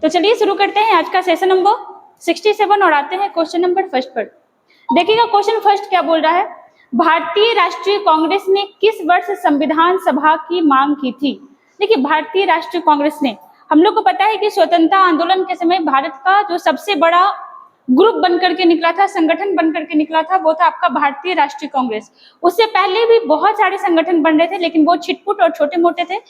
तो चलिए शुरू करते हैं आज का सेशन नंबर 67 और आते हैं क्वेश्चन नंबर फर्स्ट पर। देखिएगा क्वेश्चन फर्स्ट क्या बोल रहा है, भारतीय राष्ट्रीय कांग्रेस ने किस वर्ष संविधान सभा की मांग की थी। देखिए भारतीय राष्ट्रीय कांग्रेस ने, हम लोग को पता है कि स्वतंत्रता आंदोलन के समय भारत का जो सबसे बड़ा ग्रुप बनकर के निकला था, संगठन बनकर के निकला था, वो था आपका भारतीय राष्ट्रीय कांग्रेस। उससे पहले भी बहुत सारे संगठन बन रहे थे लेकिन वो छिटपुट और छोटे मोटे थे,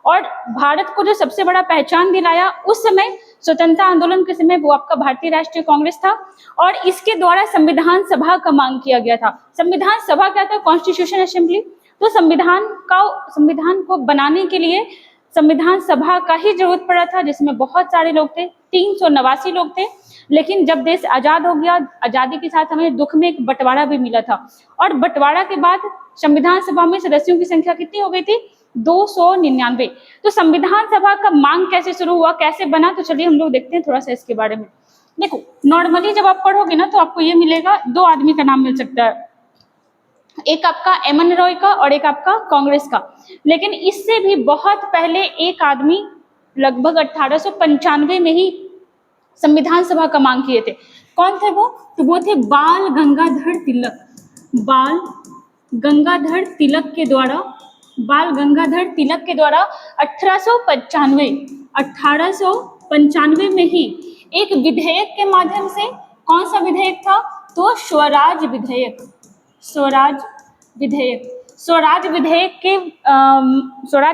और भारत को जो सबसे बड़ा पहचान दिलाया उस समय स्वतंत्रता आंदोलन के समय वो आपका भारतीय राष्ट्रीय कांग्रेस था। और इसके द्वारा संविधान सभा का मांग किया गया था। संविधान सभा क्या था, कॉन्स्टिट्यूशन असेंबली। तो संविधान को बनाने के लिए संविधान सभा का ही जरूरत पड़ा था, जिसमें बहुत सारे लोग थे, 389 लोग थे। लेकिन जब देश आजाद हो गया, आजादी के साथ हमें दुख में एक बंटवारा भी मिला था, और बंटवारा के बाद संविधान सभा में सदस्यों की संख्या कितनी हो गई थी, 299। तो संविधान सभा का मांग कैसे शुरू हुआ, कैसे बना, तो चलिए हम लोग देखते हैं थोड़ा सा इसके बारे में। देखो नॉर्मली जब आप पढ़ोगे ना तो आपको ये मिलेगा, दो आदमी का नाम मिल सकता है, एक आपका एम.एन. रॉय का और एक आपका कांग्रेस का। लेकिन इससे भी बहुत पहले एक आदमी लगभग 1895 में ही संविधान सभा का मांग किए थे। कौन थे वो, तो वो थे बाल गंगाधर तिलक। बाल गंगाधर तिलक के द्वारा 1895 में ही एक विधेयक के माध्यम से, कौन सा विधेयक था, तो स्वराज विधेयक। स्वराज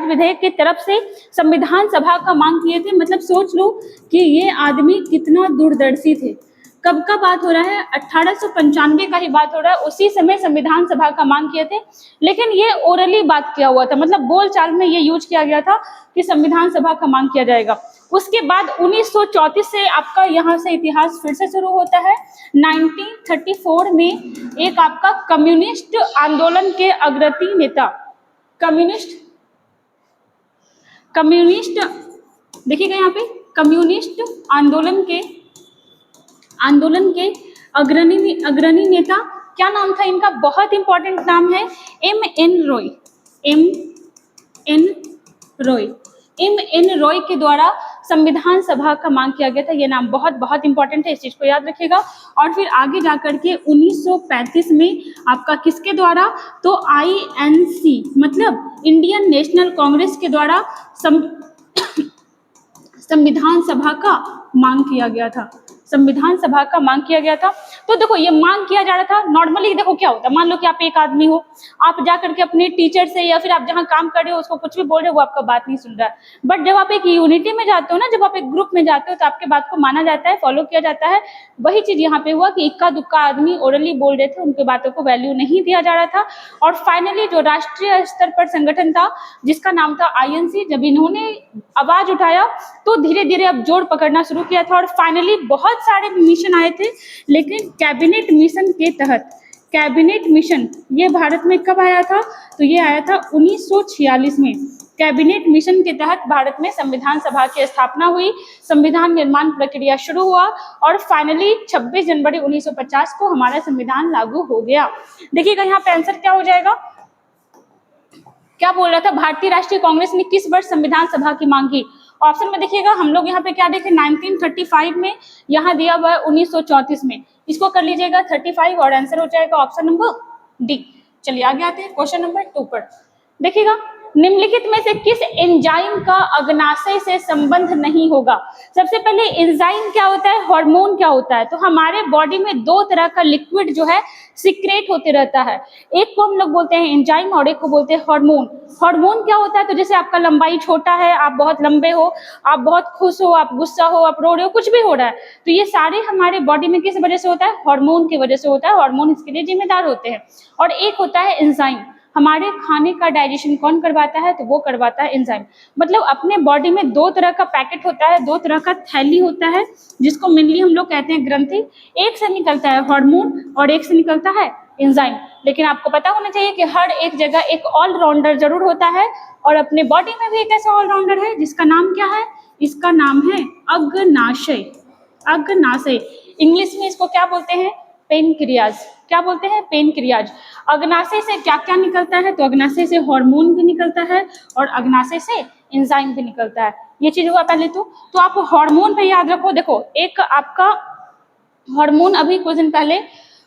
विधेयक के तरफ से संविधान सभा का मांग किए थे। मतलब सोच लो कि ये आदमी कितना दूरदर्शी थे। कब का बात हो रहा है, 1895 का ही बात हो रहा है। उसी समय संविधान सभा का मांग किए थे, लेकिन ये ओरली बात किया हुआ था, मतलब बोल चाल में ये यूज किया गया था कि संविधान सभा का मांग किया जाएगा। उसके बाद 1934 से आपका यहाँ से इतिहास फिर से शुरू होता है। 1934 में एक आपका कम्युनिस्ट आंदोलन के अग्रणी नेता, कम्युनिस्ट देखिएगा यहाँ पे, कम्युनिस्ट आंदोलन के अग्रणी नेता, क्या नाम था इनका, बहुत इंपॉर्टेंट नाम है, एम.एन. रॉय के द्वारा संविधान सभा का मांग किया गया था। ये नाम बहुत बहुत इंपॉर्टेंट है, इस चीज को याद रखिएगा। और फिर आगे जाकर के 1935 में आपका किसके द्वारा, तो INC मतलब इंडियन नेशनल कांग्रेस के द्वारा संविधान सभा का मांग किया गया था। तो देखो ये मांग किया जा रहा था। नॉर्मली देखो क्या होता है, मान लो कि आप एक आदमी हो, आप जा करके अपने टीचर से या फिर आप जहाँ काम कर रहे हो उसको कुछ भी बोल रहे हो, वो आपका बात नहीं सुन रहा है। बट जब आप एक यूनिटी में जाते हो ना, जब आप एक ग्रुप में जाते हो, तो आपके बात को माना जाता है, फॉलो किया जाता है। वही चीज यहाँ पे हुआ कि इक्का दुक्का आदमी ओरली बोल रहे थे, उनके बातों को वैल्यू नहीं दिया जा रहा था। और फाइनली जो राष्ट्रीय स्तर पर संगठन था जिसका नाम था INC, जब इन्होंने आवाज उठाया तो धीरे धीरे अब जोर पकड़ना शुरू किया था। और फाइनली बहुत सारे मिशन आए थे, लेकिन कैबिनेट मिशन ये भारत में कब आया था, तो ये आया था 1946 में। कैबिनेट मिशन के तहत भारत में संविधान सभा की स्थापना हुई, संविधान निर्माण प्रक्रिया शुरू हुआ, और फाइनली 26 जनवरी 1950 को हमारा संविधान लागू हो गया। देखिएगा यहाँ पे आंसर क्या हो जाएगा, क्या बोल रहा था, भारतीय राष्ट्रीय कांग्रेस ने किस वर्ष संविधान सभा की मांग की। ऑप्शन में देखिएगा हम लोग यहाँ पे क्या देखें, 1935 में, यहाँ दिया हुआ है 1934 में। इसको कर लीजिएगा 35 और आंसर हो जाएगा ऑप्शन नंबर डी। चलिए आगे आते हैं क्वेश्चन नंबर 2 पर। देखिएगा निम्नलिखित में से किस एंजाइम का अग्नाशय से संबंध नहीं होगा। सबसे पहले एंजाइम क्या होता है, हार्मोन क्या होता है। तो हमारे बॉडी में दो तरह का लिक्विड जो है सिक्रेट होते रहता है, एक को हम लोग बोलते हैं एंजाइम और एक को बोलते हैं हार्मोन। हार्मोन क्या होता है, तो जैसे आपका लंबाई छोटा है, आप बहुत लंबे हो, आप बहुत खुश हो, आप गुस्सा हो, आप रो रहे हो, कुछ भी हो रहा है, तो ये सारे हमारे बॉडी में किस वजह से होता है, हार्मोन की वजह से होता है। हार्मोन इसके लिए जिम्मेदार होते हैं। और एक होता है एंजाइम, हमारे खाने का डाइजेशन कौन करवाता है, तो वो करवाता है एंजाइम। मतलब अपने बॉडी में दो तरह का पैकेट होता है, दो तरह का थैली होता है, जिसको मेनली हम लोग कहते हैं ग्रंथि। एक से निकलता है हार्मोन और एक से निकलता है एंजाइम। लेकिन आपको पता होना चाहिए कि हर एक जगह एक ऑलराउंडर जरूर होता है, और अपने बॉडी में भी एक ऐसा ऑलराउंडर है जिसका नाम क्या है, इसका नाम है अग्नाशय। इंग्लिश में इसको क्या बोलते हैं, पेनक्रियाज। क्या बोलते हैं, पेनक्रियाज। अग्नाशय से क्या क्या निकलता है, तो अग्नाशय से हार्मोन भी निकलता है और अग्नाशय से एंजाइम भी निकलता है। ये चीज हुआ पहले। तो आप हार्मोन पे याद रखो। देखो एक आपका हार्मोन अभी कुछ दिन पहले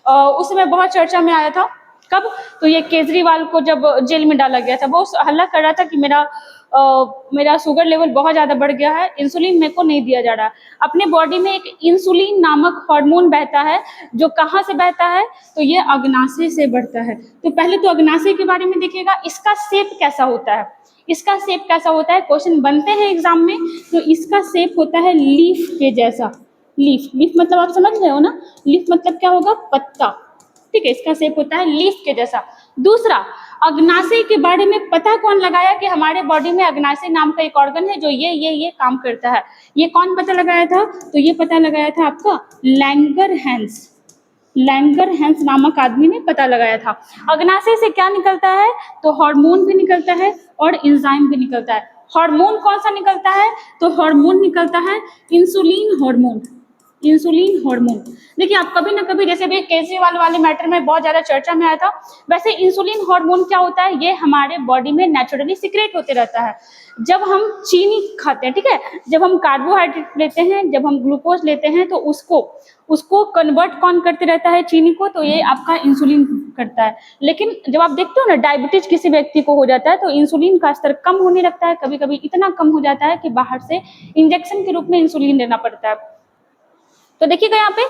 उस समय बहुत चर्चा में आया था। कब? तो ये केजरीवाल को जब जेल में डाला गया था, वो हल्ला कर रहा था कि मेरा शुगर लेवल बहुत ज्यादा बढ़ गया है, इंसुलिन मेरे को नहीं दिया जा रहा है। अपने बॉडी में एक इंसुलिन नामक हार्मोन बहता है, जो कहाँ से बहता है? तो ये अग्नाशय से बढ़ता है। तो पहले तो अग्नाशय के बारे में देखिएगा, इसका शेप कैसा होता है। इसका शेप कैसा होता है, क्वेश्चन बनते हैं एग्जाम में। तो इसका शेप होता है लीफ के जैसा। लीफ मतलब आप समझ रहे हो ना, लीफ मतलब क्या होगा? पत्ता। ठीक है, इसका शेप होता है लीफ के जैसा। दूसरा, अग्नाशय के बारे में पता कौन लगाया कि हमारे बॉडी में अग्नाशय नाम का एक ऑर्गन है जो ये काम करता है। ये कौन पता लगाया था? तो ये पता लगाया था आपका लैंगरहैंस। लैंगरहैंस नामक आदमी ने पता लगाया था। अग्नाशय से क्या निकलता है? तो हार्मोन भी निकलता है और एंजाइम भी निकलता है। हार्मोन कौन सा निकलता है? तो हार्मोन निकलता है इंसुलिन हार्मोन। Insulin hormone. देखिए आप कभी ना कभी, जैसे भी केजरीवाल वाले मैटर में बहुत ज्यादा चर्चा में आया था, वैसे इंसुलिन हार्मोन क्या होता है? ये हमारे बॉडी में नेचुरली सिक्रेट होते रहता है जब हम चीनी खाते हैं। ठीक है, जब हम कार्बोहाइड्रेट लेते हैं, जब हम ग्लूकोज लेते हैं, तो उसको कन्वर्ट कौन करते रहता है? चीनी को। तो ये आपका इंसुलिन करता है। लेकिन जब आप देखते हो ना, डायबिटीज किसी व्यक्ति को हो जाता है तो इंसुलिन का स्तर कम होने लगता है, कभी कभी इतना कम हो जाता है कि बाहर से इंजेक्शन के रूप में इंसुलिन लेना पड़ता है। तो देखिएगा यहाँ पे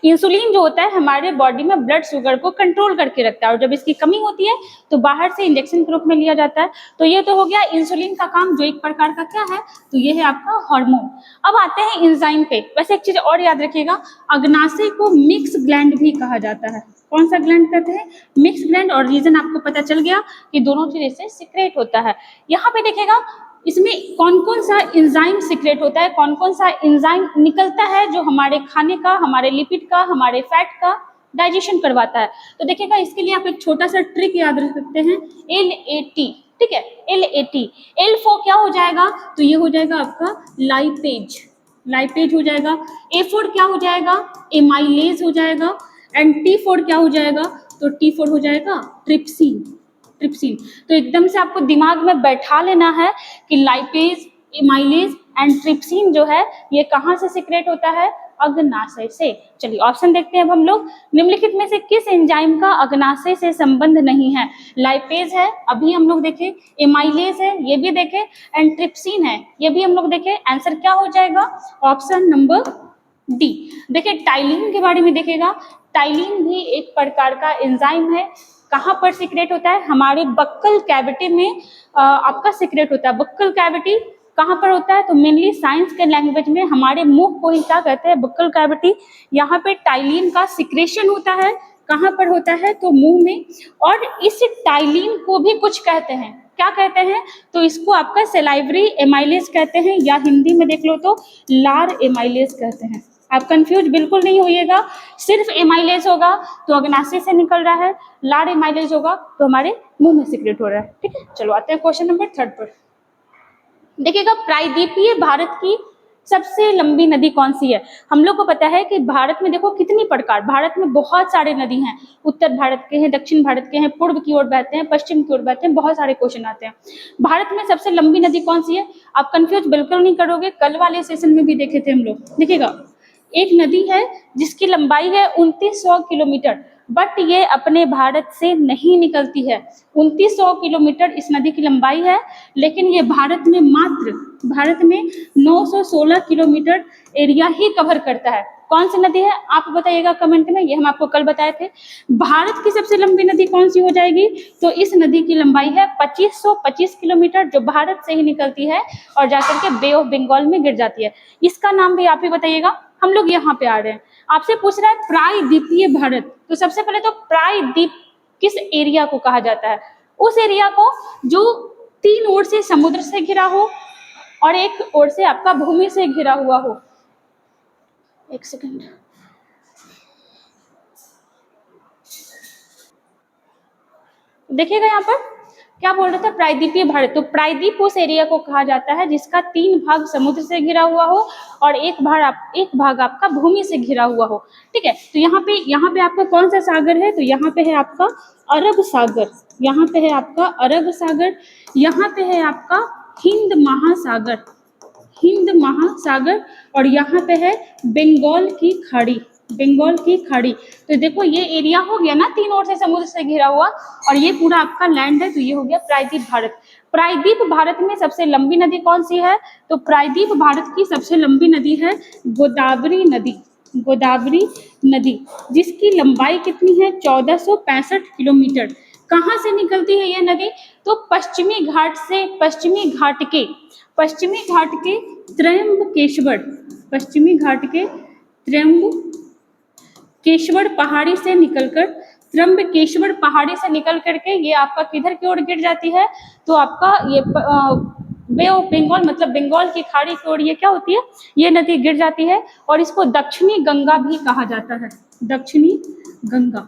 इंसुलिन जो होता है हमारे बॉडी में ब्लड शुगर को कंट्रोल करके रखता है, और जब इसकी कमी होती है तो बाहर से इंजेक्शन के रूप में लिया जाता है। तो ये तो हो गया इंसुलिन का काम, जो एक प्रकार का क्या है? तो ये है आपका हार्मोन। अब आते हैं एंजाइम पे। वैसे एक चीज और याद रखिएगा, अग्नाशय को मिक्स ग्लैंड भी कहा जाता है। कौन सा ग्लैंड कहते हैं? Mix gland. और रीजन आपको पता चल गया कि दोनों चीज से सिक्रेट होता है। यहाँ पे देखिएगा इसमें कौन कौन सा एंजाइम सीक्रेट होता है, कौन कौन सा एंजाइम निकलता है जो हमारे खाने का, हमारे लिपिड का, हमारे फैट का डाइजेशन करवाता है। तो देखिएगा इसके लिए आप एक छोटा सा ट्रिक याद रख सकते हैं, LAT। ठीक है, LAT। L फॉर क्या हो जाएगा? तो ये हो जाएगा आपका लाइपेज। लाइपेज हो जाएगा। A फॉर क्या हो जाएगा? एमाइलेज हो जाएगा। एंड T फॉर क्या हो जाएगा? तो T फॉर हो जाएगा ट्रिप्सिन। ट्रिप्सिन। तो एकदम से आपको दिमाग में बैठा लेना है कि लाइपेज, एमाइलेज एंड ट्रिप्सिन जो है ये कहाँ से सीक्रेट होता है? अग्नाशय से। चलिए ऑप्शन देखते हैं अब हम लोग। निम्नलिखित में से किस एंजाइम का अग्नाशय से संबंध नहीं है? लाइपेज है, अभी हम लोग देखें। एमाइलेज है, ये भी देखें। एंड ट्रिप्सिन है, ये भी हम लोग देखें। आंसर क्या हो जाएगा? Option number D. देखिए टाइलिन के बारे में देखिएगा। टाइलिन भी एक प्रकार का एंजाइम है। कहाँ पर सीक्रेट होता है? हमारे बक्कल कैविटी में आपका सीक्रेट होता है। बक्कल कैविटी कहाँ पर होता है? तो मेनली साइंस के लैंग्वेज में हमारे मुंह को ही क्या कहते हैं? Buccal cavity. यहाँ पे टाइलिन का सिक्रेशन होता है। कहाँ पर होता है? तो मुंह में। और इस टाइलिन को भी कुछ कहते हैं, क्या कहते हैं? तो इसको आपका सेलाइवरी एमाइलेज कहते हैं, या हिंदी में देख लो तो लार एमाइलेज कहते हैं। आप कंफ्यूज बिल्कुल नहीं होइएगा। सिर्फ एमाइलेज होगा तो अग्नाशय से निकल रहा है, लार एमाइलेज होगा तो हमारे मुंह में सीक्रेट हो रहा है। ठीक है, चलो आते हैं क्वेश्चन नंबर 3 पर। देखिएगा प्रायद्वीपीय भारत की सबसे लंबी नदी कौन सी है? हम लोग को पता है कि भारत में देखो कितनी प्रकार, भारत में बहुत सारे नदी हैं। उत्तर भारत के हैं, दक्षिण भारत के हैं, पूर्व की ओर बहते हैं, पश्चिम की ओर बहते हैं, बहुत सारे क्वेश्चन आते हैं। भारत में सबसे लंबी नदी कौन सी है? आप कंफ्यूज बिल्कुल नहीं करोगे, कल वाले सेशन में भी देखे थे हम लोग। देखिएगा एक नदी है जिसकी लंबाई है 2900 किलोमीटर, बट ये अपने भारत से नहीं निकलती है। 2900 किलोमीटर इस नदी की लंबाई है, लेकिन ये भारत में 916 किलोमीटर एरिया ही कवर करता है। कौन सी नदी है आप बताइएगा कमेंट में, ये हम आपको कल बताए थे। भारत की सबसे लंबी नदी कौन सी हो जाएगी? तो इस नदी की लंबाई है 2525 किलोमीटर, जो भारत से ही निकलती है और जाकर के बे ऑफ बंगाल में गिर जाती है। इसका नाम भी आप ही बताइएगा। हम लोग यहाँ पे आ रहे हैं, आपसे पूछ रहा है प्रायद्वीपीय भारत। तो सबसे पहले तो प्रायद्वीप किस एरिया को कहा जाता है? उस एरिया को जो 3 ओर से समुद्र से घिरा हो और 1 ओर से आपका भूमि से घिरा हुआ हो। एक सेकंड, देखिएगा यहाँ पर क्या बोल रहा था? प्रायद्वीपीय भारत। तो प्रायद्वीप उस एरिया को कहा जाता है जिसका 3 भाग समुद्र से घिरा हुआ हो और एक भाग आपका भूमि से घिरा हुआ हो। ठीक है, तो यहाँ पे आपका कौन सा सागर है? तो यहाँ पे है आपका अरब सागर। यहाँ पे है आपका अरब सागर। यहाँ पे है आपका हिंद महासागर, हिंद महासागर, और यहाँ पे है बंगाल की खाड़ी, बंगाल की खाड़ी। तो देखो ये एरिया हो गया ना तीन ओर से समुद्र से घिरा हुआ, और ये पूरा आपका लैंड है, तो ये हो गया प्रायद्वीप भारत। प्रायद्वीप भारत में सबसे लंबी नदी कौन सी है? तो प्रायद्वीप भारत की सबसे लंबी नदी है गोदावरी नदी, गोदावरी नदी, जिसकी लंबाई कितनी है? 1465 किलोमीटर। कहाँ से निकलती है ये नदी? तो पश्चिमी घाट से, पश्चिमी घाट के त्रयंबकेश्वर, पश्चिमी घाट के त्रयंबकेश्वर पहाड़ी से निकलकर, त्रयंबकेश्वर पहाड़ी से निकल करके ये आपका किधर की ओर गिर जाती है? तो आपका ये बे ऑफ बंगाल, मतलब बंगाल की खाड़ी की ओर ये क्या होती है? ये नदी गिर जाती है, और इसको दक्षिणी गंगा भी कहा जाता है, दक्षिणी गंगा,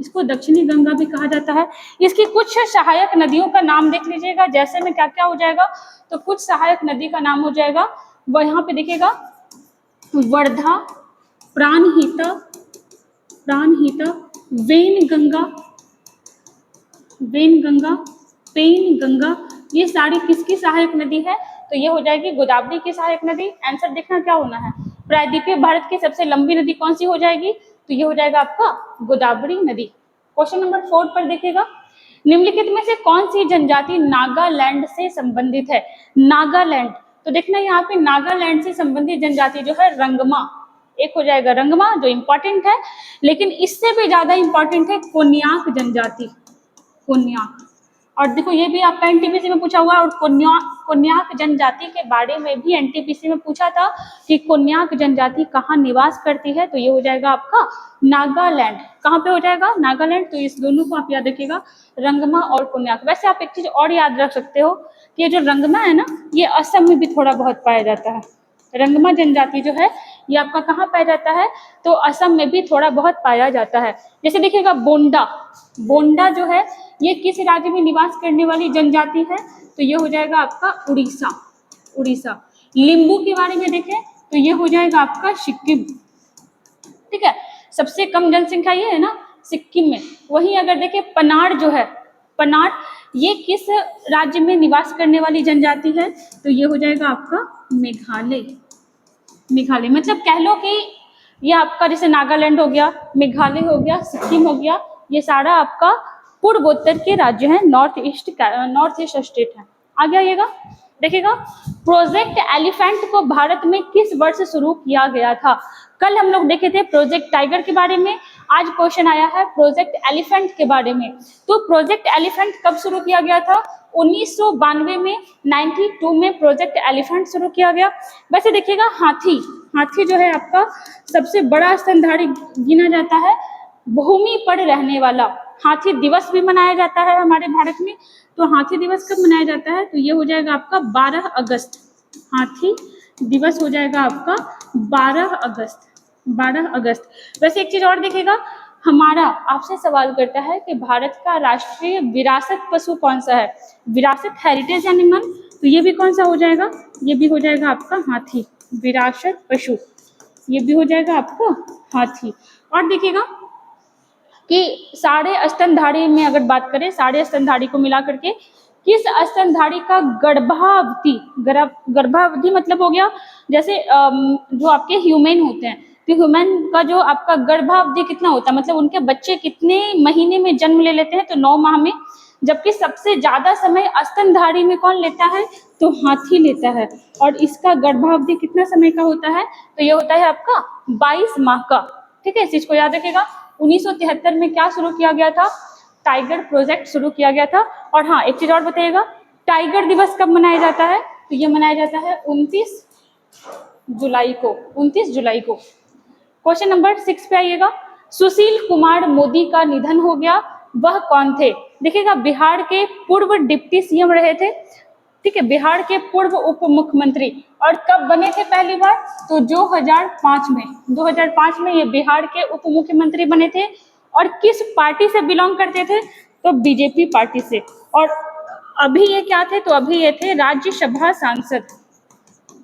इसको दक्षिणी गंगा भी कहा जाता है। इसकी कुछ सहायक नदियों का नाम देख लीजिएगा, जैसे में क्या क्या हो जाएगा? तो कुछ सहायक नदी का नाम हो जाएगा, वह यहाँ पे देखिएगा, वर्धा, प्राणहिता, प्राणहिता, वेनगंगा, वेनगंगा, पेनगंगा, ये सारी किसकी सहायक नदी है? तो ये हो जाएगी गोदावरी की सहायक नदी। आंसर देखना क्या होना है, प्रायद्वीपीय भारत की सबसे लंबी नदी कौन सी हो जाएगी? तो ये हो जाएगा आपका गोदावरी नदी। क्वेश्चन नंबर 4 पर देखिएगा, निम्नलिखित में से कौन सी जनजाति नागालैंड से संबंधित है? नागालैंड, तो देखना यहाँ पे नागालैंड से संबंधित जनजाति जो है रंगमा, एक हो जाएगा रंगमा जो इंपॉर्टेंट है, लेकिन इससे भी ज्यादा इंपॉर्टेंट है कोन्याक जनजाति, कोन्याक। और देखो ये भी आपका एनटीपीसी में पूछा हुआ है, और कोन्याक जनजाति के बारे में भी एनटीपीसी में पूछा था कि कोन्याक जनजाति कहाँ निवास करती है? तो ये हो जाएगा आपका नागालैंड। कहाँ पे हो जाएगा? नागालैंड। तो इस दोनों को आप याद रखिएगा, रंगमा और कोन्याक। वैसे आप एक चीज और याद रख सकते हो कि ये जो रंगमा है ना, ये असम में भी थोड़ा बहुत पाया जाता है। रंगमा जनजाति जो है ये आपका कहाँ पाया जाता है? तो असम में भी थोड़ा बहुत पाया जाता है। जैसे देखिएगा बोंडा, बोंडा जो है ये किस राज्य में निवास करने वाली जनजाति है? तो ये हो जाएगा आपका उड़ीसा, उड़ीसा। लिंबू के बारे में देखें तो ये हो जाएगा आपका सिक्किम, ठीक है, सबसे कम जनसंख्या ये है ना सिक्किम में। वहीं अगर देखें पनाड़ जो है, पनाड़ ये किस राज्य में निवास करने वाली जनजाति है? तो ये हो जाएगा आपका मेघालय, मेघालय। मतलब कह लो कि ये आपका जैसे नागालैंड हो गया, मेघालय हो गया, सिक्किम हो गया, ये सारा आपका पूर्वोत्तर के राज्य हैं, नॉर्थ ईस्ट स्टेट है। आगे आइएगा, देखिएगा प्रोजेक्ट एलिफेंट को भारत में किस वर्ष शुरू किया गया था? कल हम लोग देखे थे प्रोजेक्ट टाइगर के बारे में, आज क्वेश्चन आया है प्रोजेक्ट एलिफेंट के बारे में। तो प्रोजेक्ट एलिफेंट कब शुरू किया गया था? 1992 में, 92 में प्रोजेक्ट एलिफेंट शुरू किया गया। वैसे देखिएगा हाथी, हाथी जो है आपका सबसे बड़ा स्तनधारी गिना जाता है, भूमि पर रहने वाला। हाथी दिवस भी मनाया जाता है हमारे भारत में। तो हाथी दिवस कब मनाया जाता है? तो ये हो जाएगा आपका 12 अगस्त। हाथी दिवस हो जाएगा आपका 12 अगस्त, 12 अगस्त। वैसे एक चीज और देखिएगा, हमारा आपसे सवाल करता है कि भारत का राष्ट्रीय विरासत पशु कौन सा है? विरासत हेरिटेज एनिमल, तो ये भी कौन सा हो जाएगा? ये भी हो जाएगा आपका हाथी, विरासत पशु, ये भी हो जाएगा आपका हाथी। और देखिएगा कि सारे स्तनधारी में अगर बात करें, सारे स्तनधारी को मिला करके किस स्तनधारी का गर्भावधि, गर्भावधि मतलब हो गया जैसे जो आपके ह्यूमन होते हैं, तो ह्यूमन का जो आपका गर्भावधि कितना होता है, मतलब उनके बच्चे कितने महीने में जन्म ले लेते हैं? तो 9 माह में। जबकि सबसे ज्यादा समय स्तनधारी में कौन लेता है? तो हाथी लेता है। और इसका गर्भावधि कितना समय का होता है? तो ये होता है आपका 22 माह का, ठीक है, इस चीज को याद रखिएगा। 1973 में क्या शुरू किया गया था? टाइगर प्रोजेक्ट शुरू किया गया था। और हाँ एक चीज और बताइएगा, टाइगर दिवस कब मनाया जाता है? तो ये मनाया जाता है 29 जुलाई को, 29 जुलाई को। क्वेश्चन नंबर 6 पे आइएगा, सुशील कुमार मोदी का निधन हो गया, वह कौन थे? देखिएगा बिहार के पूर्व डिप्टी सीएम रहे थे, ठीक है, बिहार के पूर्व उप मुख्यमंत्री। और कब बने थे पहली बार? तो 2005 में, 2005 में ये बिहार के उप मुख्यमंत्री बने थे। और किस पार्टी से बिलोंग करते थे? तो बीजेपी पार्टी से। और अभी ये क्या थे? तो अभी ये थे राज्यसभा सांसद,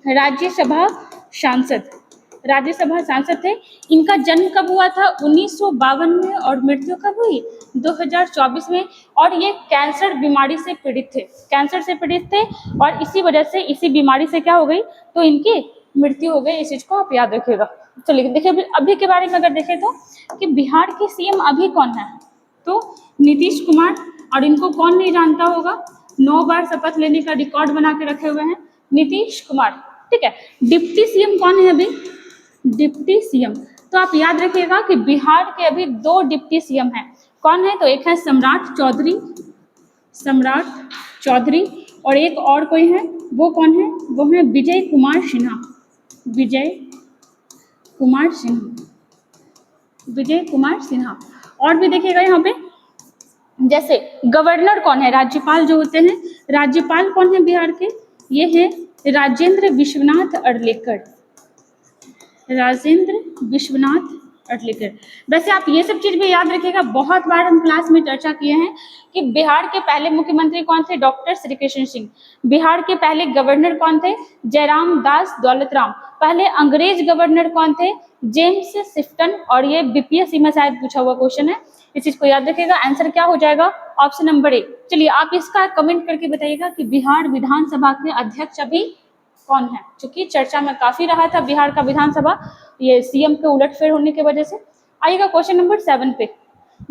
राज्यसभा सांसद, राज्यसभा सांसद थे। इनका जन्म कब हुआ था? 1952 में, और मृत्यु कब हुई? 2024 में। और ये कैंसर बीमारी से पीड़ित थे, कैंसर से पीड़ित थे, और इसी वजह से, इसी बीमारी से क्या हो गई, तो इनकी मृत्यु हो गई। इस चीज को आप याद रखिएगा। चलिए देखिए अभी के बारे में अगर देखें तो कि बिहार के सीएम अभी कौन है, तो नीतीश कुमार। और इनको कौन नहीं जानता होगा, 9 बार शपथ लेने का रिकॉर्ड बना के रखे हुए हैं नीतीश कुमार, ठीक है। डिप्टी सीएम कौन है अभी? डिप्टी सीएम, तो आप याद रखिएगा कि बिहार के अभी 2 डिप्टी सीएम हैं। कौन है? तो एक है सम्राट चौधरी, सम्राट चौधरी, और एक और कोई है, वो कौन है? वो है विजय कुमार सिन्हा, विजय कुमार सिन्हा, विजय कुमार सिन्हा। और भी देखिएगा यहाँ पे, जैसे गवर्नर कौन है, राज्यपाल जो होते हैं, राज्यपाल कौन है बिहार के? ये है राजेंद्र विश्वनाथ अर्लेकर, राजेंद्र विश्वनाथ अर्लेकर। वैसे आप ये सब चीज भी याद रखिएगा, बहुत बार हम क्लास में चर्चा किए हैं कि बिहार के पहले मुख्यमंत्री कौन थे? डॉक्टर श्री कृष्ण सिंह। बिहार के पहले गवर्नर कौन थे? जयराम दास दौलतराम। पहले अंग्रेज गवर्नर कौन थे? जेम्स शिफ्टन। और ये बीपीएससी में शायद पूछा हुआ क्वेश्चन है, इस चीज को याद रखिएगा। आंसर क्या हो जाएगा? Option number A. चलिए आप इसका कमेंट करके बताइएगा कि बिहार विधानसभा के अध्यक्ष अभी कौन है, क्योंकि चर्चा में काफी रहा था बिहार का विधानसभा, ये सीएम के उलटफेर होने की वजह से। आइएगा क्वेश्चन नंबर 7 पे।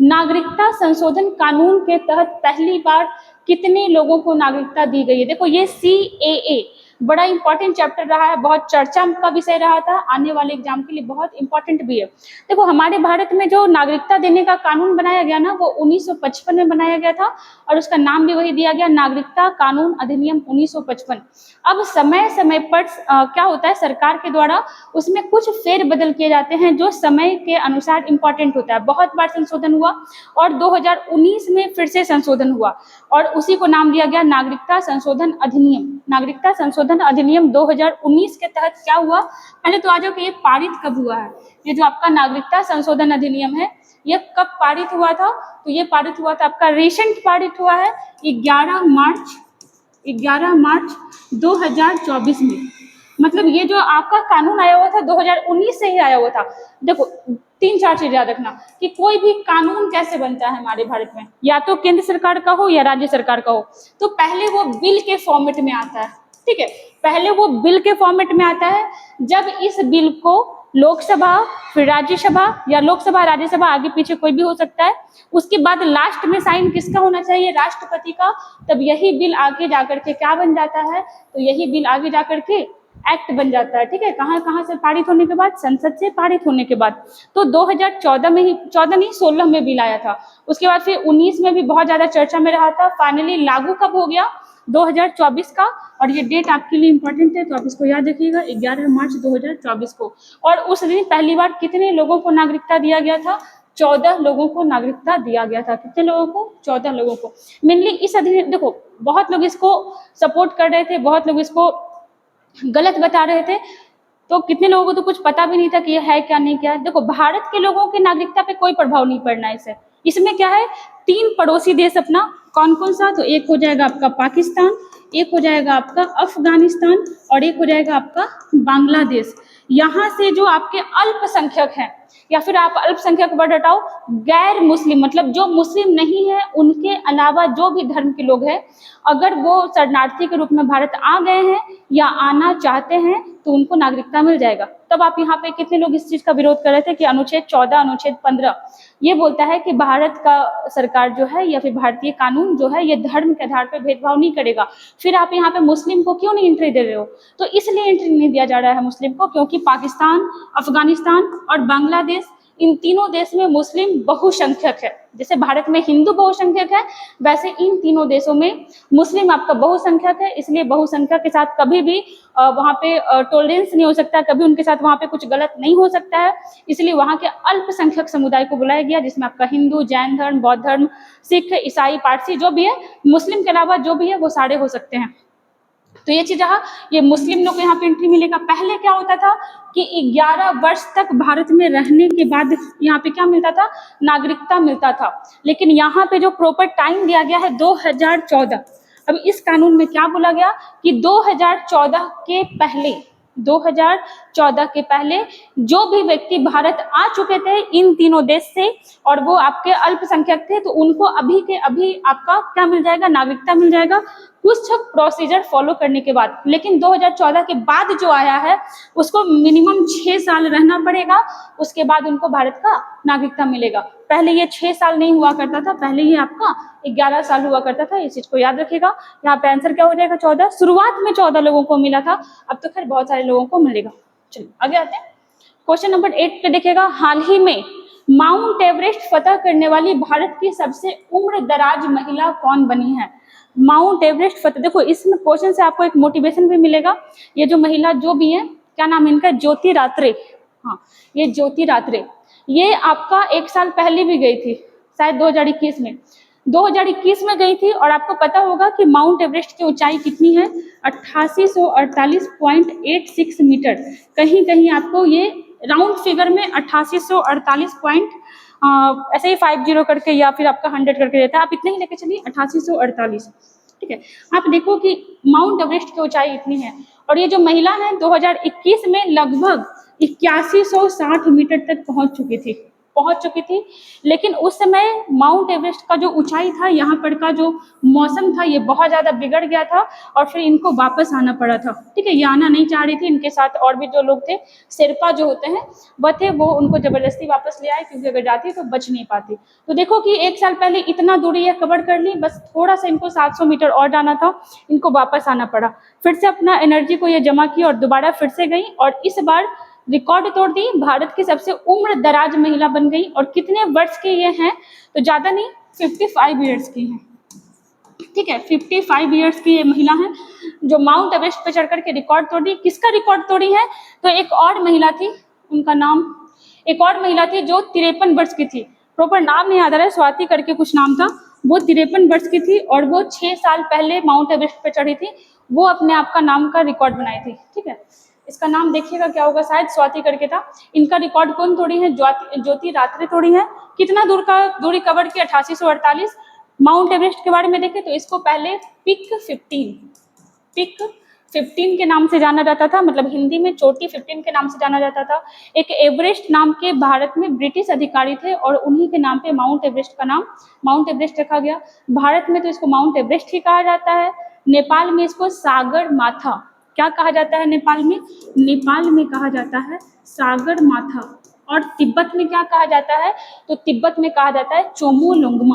नागरिकता संशोधन कानून के तहत पहली बार कितने लोगों को नागरिकता दी गई है? देखो ये CAA बड़ा इंपॉर्टेंट चैप्टर रहा है, बहुत चर्चा का विषय रहा था, आने वाले एग्जाम के लिए बहुत इंपॉर्टेंट भी है। देखो हमारे भारत में जो नागरिकता देने का कानून बनाया गया ना, वो 1955 में बनाया गया था, और उसका नाम भी वही दिया गया, नागरिकता कानून अधिनियम 1955। अब समय समय पर क्या होता है, सरकार के द्वारा उसमें कुछ फेरबदल किए जाते हैं जो समय के अनुसार इंपॉर्टेंट होता है। बहुत बार संशोधन हुआ, और 2019 में फिर से संशोधन हुआ, और उसी को नाम दिया गया नागरिकता संशोधन अधिनियम। नागरिकता संशोधन अधिनियम 2019 के तहत क्या हुआ, पहले तो आ जाओ कि ये पारित कब हुआ है। ये जो आपका नागरिकता संशोधन अधिनियम है, ये कब पारित हुआ था? तो ये पारित हुआ था आपका, रिसेंट पारित हुआ है 11 मार्च 2024 में। मतलब ये जो आपका कानून आया हुआ था 2019 से ही आया हुआ था। देखो 3-4 चीज याद रखना कि कोई भी कानून कैसे बनता है हमारे भारत में, या तो केंद्र सरकार का हो या राज्य सरकार का हो, तो पहले वो बिल के फॉर्मेट में आता है, ठीक है। पहले वो बिल के फॉर्मेट में आता है, जब इस बिल को लोकसभा, फिर राज्यसभा, या लोकसभा राज्यसभा आगे पीछे कोई भी हो सकता है, उसके बाद लास्ट में साइन किसका होना चाहिए? राष्ट्रपति का। तब यही बिल आगे जाकर के क्या बन जाता है? तो यही बिल आगे जाकर के एक्ट बन जाता है, ठीक है। कहाँ से पारित होने के बाद? संसद से पारित होने के बाद। तो 2014 में ही, 14 नहीं 16 में बिल आया था। उसके बाद फिर 19 में भी बहुत ज्यादा चर्चा में रहा था। फाइनली लागू कब हो गया? 2024 का। और ये डेट आपके लिए इंपॉर्टेंट है, तो आप इसको याद रखिएगा, 11 मार्च 2024 को। और उस दिन पहली बार कितने लोगों को नागरिकता दिया गया था? 14 लोगों को नागरिकता दिया गया था। कितने लोगों को? 14 लोगों को। मेनली इस अधिनियम, देखो बहुत लोग इसको सपोर्ट कर रहे थे, बहुत लोग इसको गलत बता रहे थे, तो कितने लोगों को तो कुछ पता भी नहीं था कि ये है क्या नहीं क्या है। देखो भारत के लोगों की नागरिकता पे कोई प्रभाव नहीं पड़ना है इसमें क्या है, 3 पड़ोसी देश अपना, कौन कौन सा? तो एक हो जाएगा आपका पाकिस्तान, एक हो जाएगा आपका अफगानिस्तान, और एक हो जाएगा आपका बांग्लादेश। यहाँ से जो आपके अल्पसंख्यक हैं, या फिर आप अल्पसंख्यक वर्ड हटाओ, गैर मुस्लिम, मतलब जो मुस्लिम नहीं है उनके अलावा जो भी धर्म के लोग हैं, अगर वो शरणार्थी के रूप में भारत आ गए हैं या आना चाहते हैं, तो उनको नागरिकता मिल जाएगा। तब आप यहाँ पे कितने लोग इस चीज का विरोध कर रहे थे कि अनुच्छेद 14, अनुच्छेद 15 ये बोलता है कि भारत का सरकार जो है, या फिर भारतीय कानून जो है, ये धर्म के आधार पर भेदभाव नहीं करेगा। फिर आप यहाँ पे मुस्लिम को क्यों नहीं एंट्री दे रहे हो? तो इसलिए एंट्री नहीं दिया जा रहा है मुस्लिम को, क्योंकि पाकिस्तान, अफगानिस्तान और बांग्लादेश, इन तीनों देश में मुस्लिम बहुसंख्यक है। जैसे भारत में हिंदू बहुसंख्यक है, वैसे इन तीनों देशों में मुस्लिम आपका बहुसंख्यक है। इसलिए बहुसंख्यक के साथ कभी भी वहाँ पे टॉलरेंस नहीं हो सकता, कभी उनके साथ वहाँ पे कुछ गलत नहीं हो सकता है। इसलिए वहाँ के अल्पसंख्यक समुदाय को बुलाया गया, जिसमें आपका हिंदू, जैन धर्म, बौद्ध धर्म, सिख, ईसाई, पारसी जो भी है, मुस्लिम के अलावा जो भी है वो सारे हो सकते हैं। तो ये चीज रहा, ये मुस्लिम लोग को यहाँ पे एंट्री मिलेगा। पहले क्या होता था कि 11 वर्ष तक भारत में रहने के बाद यहाँ पे क्या मिलता था? नागरिकता मिलता था। लेकिन यहाँ पे जो प्रॉपर टाइम दिया गया है 2014। अब इस कानून में क्या बोला गया कि 2014 के पहले 2014 के पहले जो भी व्यक्ति भारत आ चुके थे इन तीनों देश से और वो आपके अल्पसंख्यक थे, तो उनको अभी के अभी आपका क्या मिल जाएगा, नागरिकता मिल जाएगा, कुछ प्रोसीजर फॉलो करने के बाद। लेकिन 2014 के बाद जो आया है उसको मिनिमम 6 साल रहना पड़ेगा, उसके बाद उनको भारत का नागरिकता मिलेगा। पहले ये 6 साल नहीं हुआ करता था, पहले ये आपका 11 साल हुआ करता था, इस चीज को याद रखिएगा। यहाँ पे आंसर क्या हो जाएगा, 14। शुरुआत में 14 लोगों को मिला था, अब तो खैर बहुत सारे लोगों को मिलेगा। चलिए आगे आते हैं। क्वेश्चन नंबर 8 पे देखिएगा, हाल ही में माउंट एवरेस्ट फतह करने वाली भारत की सबसे उम्र दराज महिला कौन बनी है। माउंट एवरेस्ट फतह, देखो इसमें क्वेश्चन से आपको एक मोटिवेशन भी मिलेगा। ये जो महिला जो भी है, क्या नाम है इनका, ज्योति रात्रे। हाँ, ये ज्योति रात्रे, ये आपका 1 साल पहले भी गई थी, शायद 2021 में 2021 में गई थी। और आपको पता होगा कि माउंट एवरेस्ट की ऊंचाई कितनी है, 8848.86 मीटर। कहीं कहीं आपको ये राउंड फिगर में 8848 पॉइंट ऐसे ही 50 करके या फिर आपका 100 करके रहता है, आप इतने ही लेके चलिए 8848। ठीक है, आप देखो कि माउंट एवरेस्ट की ऊंचाई इतनी है। और ये जो महिला है 2021 में लगभग 8160 मीटर तक पहुंच चुकी थी। लेकिन उस समय माउंट एवरेस्ट का जो ऊंचाई था, यहाँ पर का जो मौसम था, ये बहुत ज़्यादा बिगड़ गया था और फिर इनको वापस आना पड़ा था। ठीक है, ये आना नहीं चाह रही थी, इनके साथ और भी जो लोग थे, शेरपा जो होते हैं वह थे, वो उनको जबरदस्ती वापस ले आए, क्योंकि अगर जाती तो बच नहीं पाती। तो देखो कि 1 साल पहले इतना दूरी ये कवर कर ली, बस थोड़ा सा इनको 700 मीटर और जाना था, इनको वापस आना पड़ा। फिर से अपना एनर्जी को ये जमा की और दोबारा फिर से गई और इस बार रिकॉर्ड तोड़ दी, भारत की सबसे उम्र दराज महिला बन गई। और कितने वर्ष की ये हैं, तो ज़्यादा नहीं, 55 ईयर्स की हैं। ठीक है, 55 ईयर्स की ये महिला है जो माउंट एवरेस्ट पे चढ़ करके रिकॉर्ड तोड़ दी। किसका रिकॉर्ड तोड़ी है, तो एक और महिला थी, उनका नाम, एक और महिला थी जो 53 वर्ष की थी, प्रॉपर नाम नहीं याद आ रहा है, स्वाति करके कुछ नाम था। वो 53 वर्ष की थी और वो 6 साल पहले माउंट एवरेस्ट पे चढ़ी थी। वो अपने आप का नाम का रिकॉर्ड बनाई थी। ठीक है, इसका नाम देखिएगा क्या होगा, शायद स्वाति करके था। इनका रिकॉर्ड कौन तोड़ी है, ज्योति रात्रे तोड़ी है। कितना दूरी कवर की, 8848। माउंट एवरेस्ट के बारे में देखें तो इसको पहले पिक 15 के नाम से जाना जाता था, मतलब हिंदी में चोटी 15 के नाम से जाना जाता था। एक एवरेस्ट नाम के भारत में ब्रिटिश अधिकारी थे और उन्हीं के नाम पे माउंट एवरेस्ट का नाम माउंट एवरेस्ट रखा गया। भारत में तो इसको माउंट एवरेस्ट ही कहा जाता है। नेपाल में इसको सागर माथा, क्या कहा जाता है नेपाल में कहा जाता है सागर माथा। और तिब्बत में क्या कहा जाता है, तो तिब्बत में कहा जाता है चोमू लोंगमा।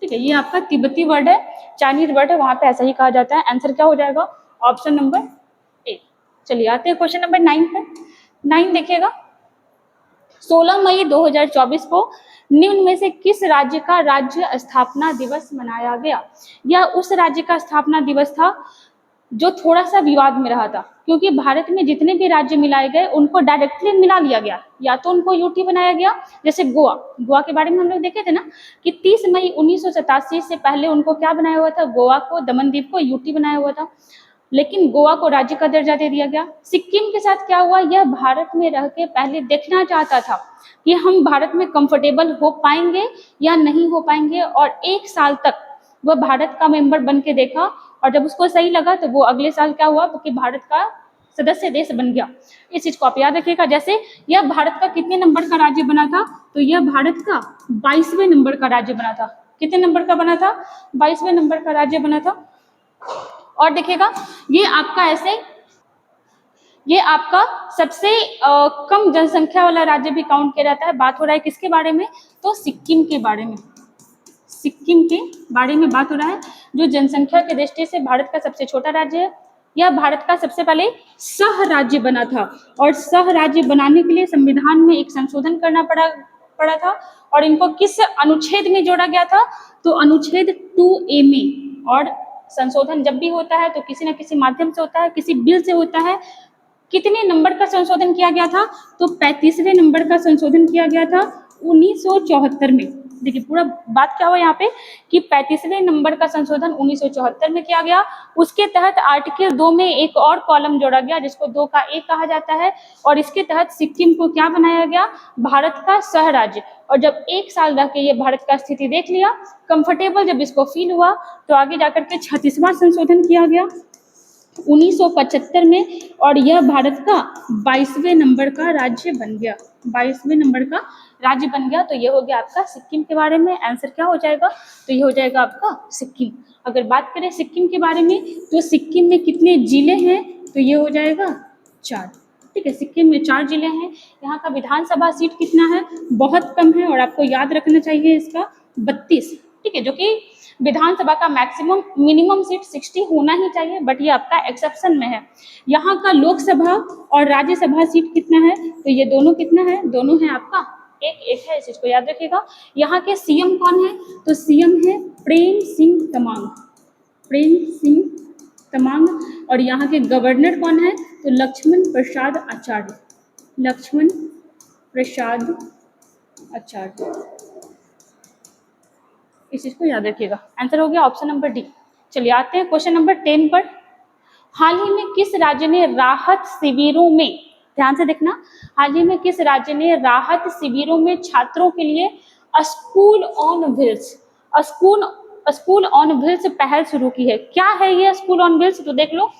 ठीक है, ये आपका तिब्बती वर्ड है, चाइनीज वर्ड है, वहां पे ऐसा ही कहा जाता है। आंसर क्या हो जाएगा, ऑप्शन नंबर ए। चलिए आते हैं क्वेश्चन नंबर 9 पे। 9 देखिएगा, 16 मई 2024 को निम्न में से किस राज्य का राज्य स्थापना दिवस मनाया गया। यह उस राज्य का स्थापना दिवस था जो थोड़ा सा विवाद में रहा था, क्योंकि भारत में जितने भी राज्य मिलाए गए उनको डायरेक्टली मिला लिया गया, या तो उनको यूटी बनाया गया। जैसे गोवा के बारे में हम लोग देखे थे ना कि 30 मई 1987 से पहले उनको क्या बनाया हुआ था, गोवा को, दमनदीप को यूटी बनाया हुआ था, लेकिन गोवा को राज्य का दर्जा दे दिया गया। सिक्किम के साथ क्या हुआ, यह भारत में रह के पहले देखना चाहता था कि हम भारत में कंफर्टेबल हो पाएंगे या नहीं हो पाएंगे, और 1 साल तक वह भारत का मेंबर बन के देखा, और जब उसको सही लगा तो वो अगले साल क्या हुआ कि भारत का सदस्य देश बन गया। इस चीज को आप याद रखिएगा। जैसे यह भारत का कितने नंबर का राज्य बना था, तो यह भारत का 22वें नंबर का राज्य बना था। कितने नंबर का बना था, 22वें नंबर का राज्य बना था। और देखिएगा ये आपका सबसे कम जनसंख्या वाला राज्य भी काउंट किया जाता है। बात हो रहा है किसके बारे में, तो सिक्किम के बारे में। सिक्किम के बारे में बात हो रहा है, जो जनसंख्या की दृष्टि से भारत का सबसे छोटा राज्य है। यह भारत का सबसे पहले सह राज्य बना था, और सह राज्य बनाने के लिए संविधान में एक संशोधन करना पड़ा था। और इनको किस अनुच्छेद में जोड़ा गया था, तो अनुच्छेद 2A में। और संशोधन जब भी होता है तो किसी न किसी माध्यम से होता है, किसी बिल से होता है। कितने नंबर का संशोधन किया गया था, तो 35वें नंबर का संशोधन किया गया था। 1974 में। देखिए पूरा बात क्या हुआ यहाँ पे कि 35वें नंबर का संशोधन 1974 में किया गया। उसके तहत आर्टिकल 2 में एक और कॉलम जोड़ा गया जिसको 2 का 1 कहा जाता है, और इसके तहत सिक्किम को क्या बनाया गया, भारत का सह राज्य। और जब 1 साल रह के ये भारत का स्थिति देख लिया, कंफर्टेबल जब इसको फील हुआ, तो आगे जाकर के 36वां संशोधन किया गया 1975 में, और यह भारत का 22वें नंबर का राज्य बन गया। 22वें नंबर का राज्य बन गया। तो ये हो गया आपका सिक्किम के बारे में। आंसर क्या हो जाएगा, तो ये हो जाएगा आपका सिक्किम। अगर बात करें सिक्किम के बारे में, तो सिक्किम में कितने जिले हैं, तो ये हो जाएगा 4। ठीक है, सिक्किम में 4 जिले हैं। यहाँ का विधानसभा सीट कितना है, बहुत कम है, और आपको याद रखना चाहिए इसका 32। ठीक है, जो कि विधानसभा का मैक्सिमम मिनिमम सीट 60 होना ही चाहिए, बट ये आपका एक्सेप्शन में है। यहाँ का लोकसभा और राज्यसभा सीट कितना है, तो ये दोनों कितना है, दोनों है आपका 1-1 है, इस चीज को याद रखिएगा। यहाँ के सीएम कौन है, तो सीएम है प्रेम सिंह तमांग, प्रेम सिंह तमांग। और यहाँ के गवर्नर कौन है, तो लक्ष्मण प्रसाद आचार्य, लक्ष्मण प्रसाद आचार्य। इस चीज को याद रखिएगा। आंसर हो गया ऑप्शन नंबर डी। चलिए आते हैं क्वेश्चन नंबर 10 पर। हाल ही में किस राज्य ने राहत शिविरों में, ध्यान से देखना, हाल ही में किस राज्य ने राहत शिविरों में छात्रों के लिए school on wheels, school on wheels पहल शुरू की है। क्या है ये स्कूल ऑन व्हील्स, तो देख लो,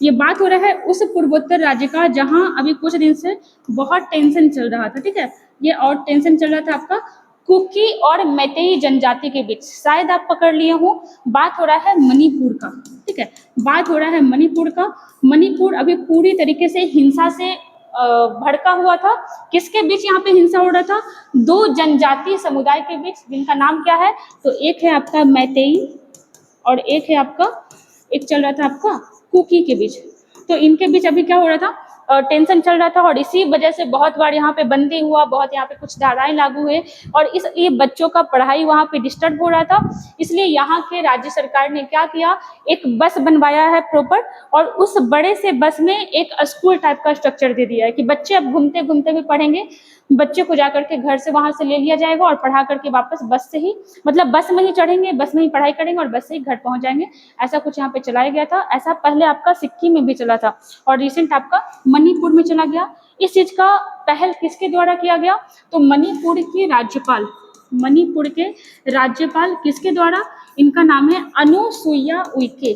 ये बात हो रहा है उस पूर्वोत्तर राज्य का जहां अभी कुछ दिन से बहुत टेंशन चल रहा था। ठीक है, ये और टेंशन चल रहा था आपका कुकी और मैतेई जनजाति के बीच। शायद आप पकड़ लिए हो, बात हो रहा है मणिपुर का। ठीक है, बात हो रहा है मणिपुर का। मणिपुर अभी पूरी तरीके से हिंसा से भड़का हुआ था। किसके बीच यहाँ पे हिंसा हो रहा था, 2 जनजातीय समुदाय के बीच, जिनका नाम क्या है, तो एक है आपका मैतेई और एक है आपका, एक चल रहा था आपका कुकी के बीच। तो इनके बीच अभी क्या हो रहा था, टेंशन चल रहा था, और इसी वजह से बहुत बार यहाँ पे बंदी हुआ, बहुत यहाँ पे कुछ धाराएं लागू हुए, और इसलिए बच्चों का पढ़ाई वहाँ पे डिस्टर्ब हो रहा था। इसलिए यहाँ के राज्य सरकार ने क्या किया, एक बस बनवाया है प्रॉपर, और उस बड़े से बस में एक स्कूल टाइप का स्ट्रक्चर दे दिया है कि बच्चे अब घूमते घूमते भी पढ़ेंगे। बच्चे को जाकर के घर से वहां से ले लिया जाएगा और पढ़ा करके वापस बस से ही, मतलब बस में ही चढ़ेंगे, बस में ही पढ़ाई करेंगे और बस से ही घर पहुंच जाएंगे। ऐसा कुछ यहाँ पे चलाया गया था। ऐसा पहले आपका सिक्किम में भी चला था, और रिसेंट आपका मणिपुर में चला गया। इस चीज का पहल किसके द्वारा किया गया, तो मणिपुर के राज्यपाल, मणिपुर के राज्यपाल किसके द्वारा, इनका नाम है अनुसुईया उइके,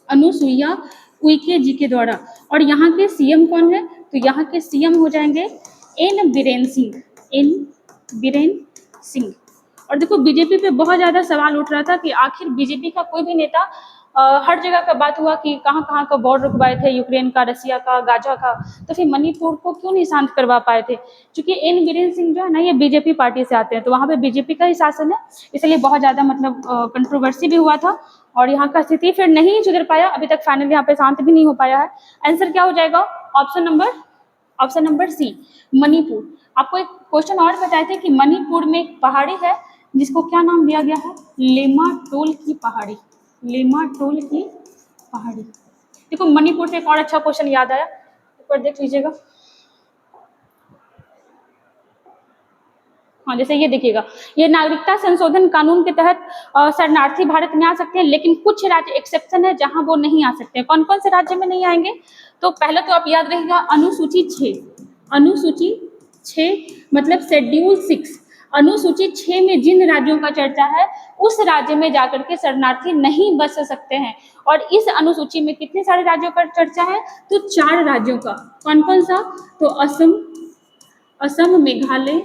अनुसुईया उइके जी के द्वारा। और यहाँ के सीएम कौन है, तो यहाँ के सीएम हो जाएंगे एन बीरेन सिंह, एन बीरेन सिंह। और देखो बीजेपी पे बहुत ज्यादा सवाल उठ रहा था कि आखिर बीजेपी का कोई भी नेता, हर जगह का बात हुआ कि कहाँ कहाँ का वॉर रुकवाए थे, यूक्रेन का, रसिया का, गाजा का, तो फिर मणिपुर को क्यों नहीं शांत करवा पाए थे। क्योंकि एन बीरेन सिंह जो है ना, ये बीजेपी पार्टी से आते हैं, तो वहाँ पे बीजेपी का ही शासन है, इसलिए बहुत ज्यादा मतलब कंट्रोवर्सी भी हुआ था, और यहाँ का स्थिति फिर नहीं सुधर पाया अभी तक, फाइनली यहाँ पे शांत भी नहीं हो पाया है। आंसर क्या हो जाएगा, ऑप्शन नंबर सी, मणिपुर। आपको एक क्वेश्चन और बताए थे कि मणिपुर में एक पहाड़ी है जिसको क्या नाम दिया गया है, लेमाटोल की पहाड़ी, लेमाटोल की पहाड़ी। देखो मणिपुर से एक और अच्छा क्वेश्चन याद आया, ऊपर देख लीजिएगा। हाँ, जैसे ये देखिएगा, ये नागरिकता संशोधन कानून के तहत शरणार्थी भारत में आ सकते हैं, लेकिन कुछ राज्य एक्सेप्शन है जहां वो नहीं आ सकते हैं। कौन कौन से राज्य में नहीं आएंगे, तो पहले तो आप याद रखिएगा अनुसूची 6, अनुसूची 6 मतलब शेड्यूल 6, अनुसूची 6 में जिन राज्यों का चर्चा है उस राज्य में जाकर के शरणार्थी नहीं बस सकते हैं। और इस अनुसूची में कितने सारे राज्यों का चर्चा है, तो 4 राज्यों का। कौन कौन सा, तो असम, मेघालय,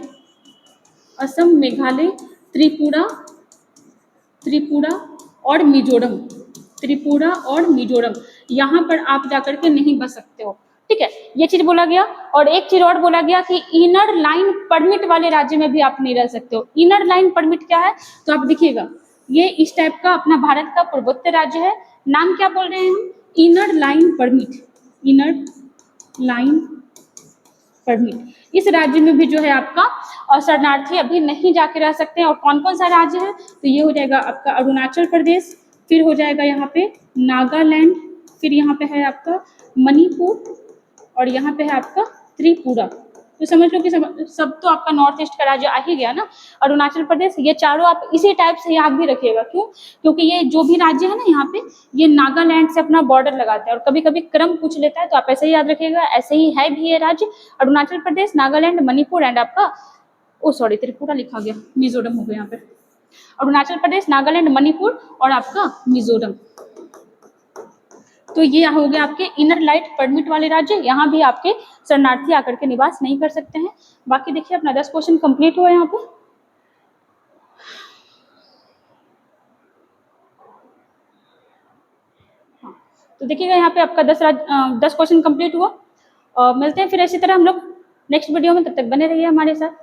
त्रिपुरा और मिजोरम, त्रिपुरा और मिजोरम, यहाँ पर आप जाकर के नहीं बस सकते हो। ठीक है, ये चीज बोला गया। और एक चीज और बोला गया कि इनर लाइन परमिट वाले राज्य में भी आप नहीं रह सकते हो। इनर लाइन परमिट क्या है, तो आप देखिएगा, ये इस टाइप का अपना भारत का पूर्वोत्तर राज्य है, नाम क्या बोल रहे हैं हम, inner line permit, inner line permit. इस राज्य में भी जो है आपका शरणार्थी अभी नहीं जाके रह सकते हैं। और कौन कौन सा राज्य है, तो ये हो जाएगा आपका अरुणाचल प्रदेश, फिर हो जाएगा यहाँ पे नागालैंड, फिर यहाँ पे है आपका मणिपुर, और यहाँ पे है आपका त्रिपुरा। तो समझ लो कि सब तो आपका नॉर्थ ईस्ट का राज्य आ ही गया ना। अरुणाचल प्रदेश, ये चारों आप इसी टाइप से याद भी रखिएगा। क्यों? क्योंकि ये जो भी राज्य है ना यहाँ पे, ये नागालैंड से अपना बॉर्डर लगाते हैं, और कभी कभी क्रम पूछ लेता है तो आप ऐसे ही याद रखिएगा। ऐसे ही है भी ये राज्य, अरुणाचल प्रदेश, नागालैंड, मणिपुर एंड आपका, ओ सॉरी त्रिपुरा लिखा गया, मिजोरम हो गया यहाँ पे। अरुणाचल प्रदेश, नागालैंड, मणिपुर और आपका मिजोरम। तो ये हो गया आपके इनर लाइट परमिट वाले राज्य। यहाँ भी आपके शरणार्थी आकर के निवास नहीं कर सकते हैं। बाकी देखिए अपना 10 क्वेश्चन कंप्लीट हुआ यहाँ पे। हाँ, तो देखिएगा यहाँ पे आपका 10 क्वेश्चन कंप्लीट हुआ। मिलते हैं फिर इसी तरह हम लोग नेक्स्ट वीडियो में, तब तक बने रहिए हमारे साथ।